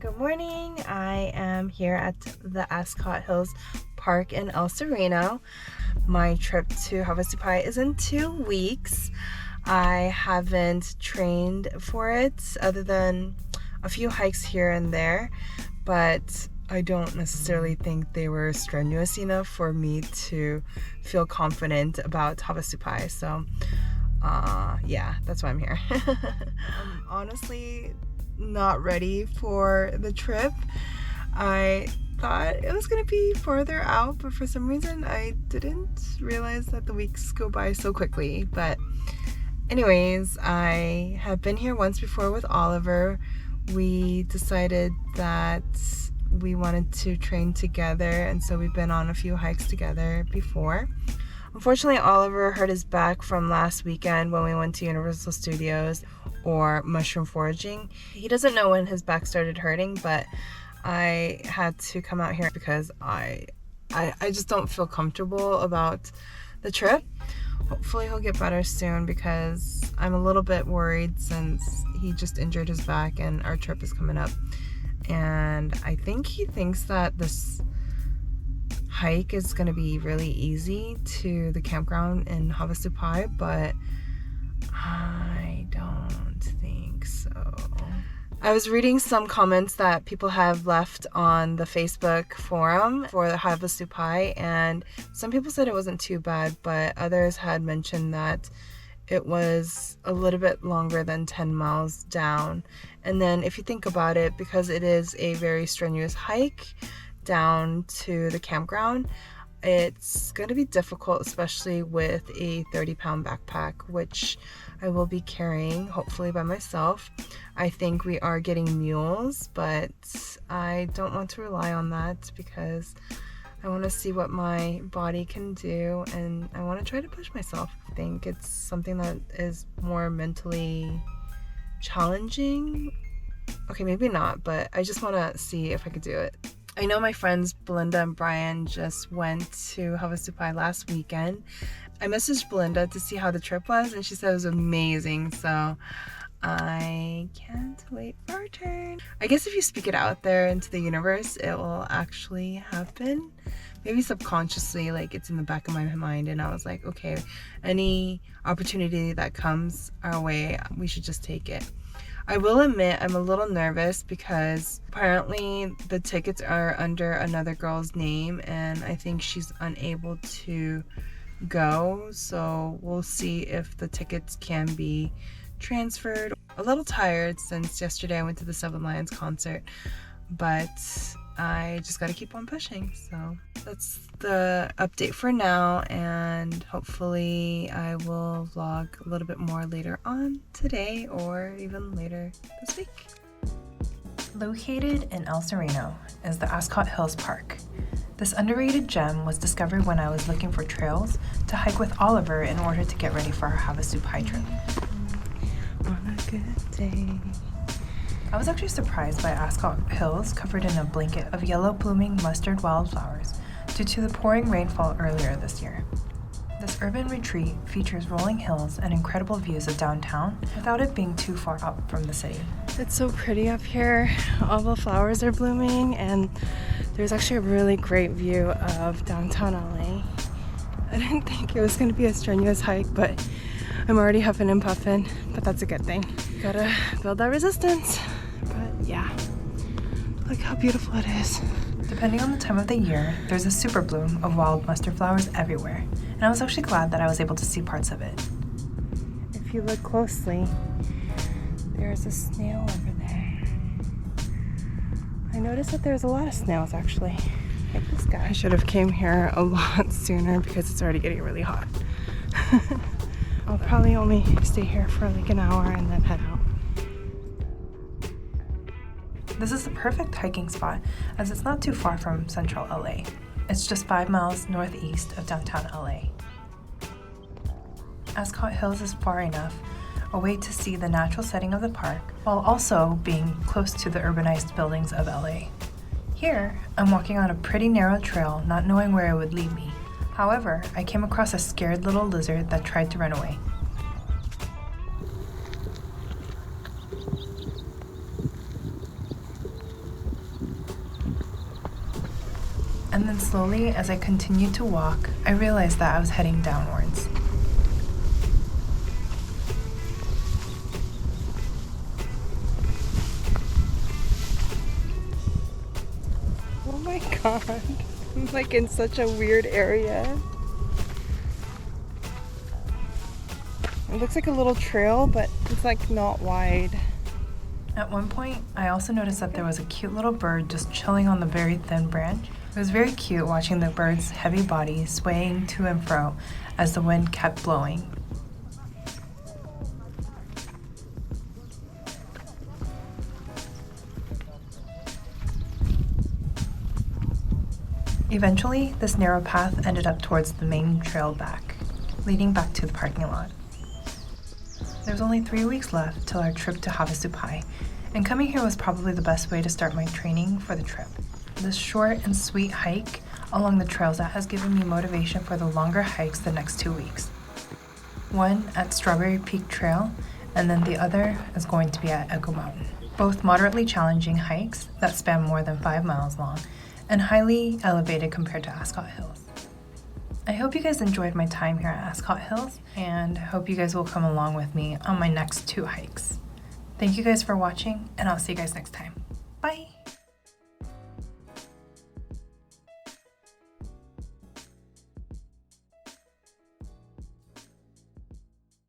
Good morning. I am here at the Ascot Hills Park in El Sereno. My trip to Havasupai is in 2 weeks. I haven't trained for it other than a few hikes here and there, but I don't necessarily think they were strenuous enough for me to feel confident about Havasupai. So yeah, that's why I'm here. I'm honestly not ready for the trip. I thought it was gonna be farther out, but for some reason I didn't realize that the weeks go by so quickly. But anyways, I have been here once before with Oliver. We decided that we wanted to train together, and so we've been on a few hikes together before. Unfortunately, Oliver hurt his back from last weekend when we went to Universal Studios or mushroom foraging. He doesn't know when his back started hurting, but I had to come out here because I just don't feel comfortable about the trip. Hopefully he'll get better soon because I'm a little bit worried since he just injured his back and our trip is coming up. And I think he thinks that this hike is going to be really easy to the campground in Havasupai, but I don't think so. I was reading some comments that people have left on the Facebook forum for the Havasupai, and some people said it wasn't too bad, but others had mentioned that it was a little bit longer than 10 miles down. And then if you think about it, because it is a very strenuous hike down to the campground, it's going to be difficult, especially with a 30-pound backpack, which I will be carrying hopefully by myself. I think we are getting mules, but I don't want to rely on that because I want to see what my body can do, and I want to try to push myself. I think it's something that is more mentally challenging. Okay, maybe not, but I just want to see if I could do it. I know my friends Belinda and Brian just went to Havasupai last weekend. I messaged Belinda to see how the trip was, and she said it was amazing, so I can't wait for our turn. I guess if you speak it out there into the universe, it will actually happen. Maybe subconsciously, like it's in the back of my mind, and I was like, okay, any opportunity that comes our way, we should just take it. I will admit I'm a little nervous because apparently the tickets are under another girl's name, and I think she's unable to go, so we'll see if the tickets can be transferred. A little tired since yesterday I went to the Seven Lions concert, but I just got to keep on pushing. So that's the update for now, and hopefully I will vlog a little bit more later on today or even later this week. Located in El Sereno is the Ascot Hills Park. This underrated gem was discovered when I was looking for trails to hike with Oliver in order to get ready for our Havasupai trip. On a good day. I was actually surprised by Ascot Hills covered in a blanket of yellow blooming mustard wildflowers due to the pouring rainfall earlier this year. This urban retreat features rolling hills and incredible views of downtown without it being too far up from the city. It's so pretty up here. All the flowers are blooming, and there's actually a really great view of downtown LA. I didn't think it was going to be a strenuous hike, but I'm already huffing and puffing, but that's a good thing. Gotta build that resistance. But yeah, look how beautiful it is. Depending on the time of the year, there's a super bloom of wild mustard flowers everywhere, and I was actually glad that I was able to see parts of it. If you look closely, there's a snail over there. I noticed that there's a lot of snails actually, like this guy. I should have came here a lot sooner because it's already getting really hot. I'll probably only stay here for like an hour and then head out. This is the perfect hiking spot as it's not too far from central LA. It's just 5 miles northeast of downtown LA. Ascot Hills is far enough away to see the natural setting of the park while also being close to the urbanized buildings of LA. Here, I'm walking on a pretty narrow trail, not knowing where it would lead me. However, I came across a scared little lizard that tried to run away. And then slowly, as I continued to walk, I realized that I was heading downwards. Oh my god, I'm like in such a weird area. It looks like a little trail, but it's like not wide. At one point, I also noticed that there was a cute little bird just chilling on the very thin branch. It was very cute watching the bird's heavy body swaying to and fro as the wind kept blowing. Eventually, this narrow path ended up towards the main trail back, leading back to the parking lot. There was only 3 weeks left till our trip to Havasupai, and coming here was probably the best way to start my training for the trip. This short and sweet hike along the trails that has given me motivation for the longer hikes the next 2 weeks. One at Strawberry Peak Trail, and then the other is going to be at Echo Mountain. Both moderately challenging hikes that span more than 5 miles long and highly elevated compared to Ascot Hills. I hope you guys enjoyed my time here at Ascot Hills, and hope you guys will come along with me on my next 2 hikes. Thank you guys for watching, and I'll see you guys next time. Bye!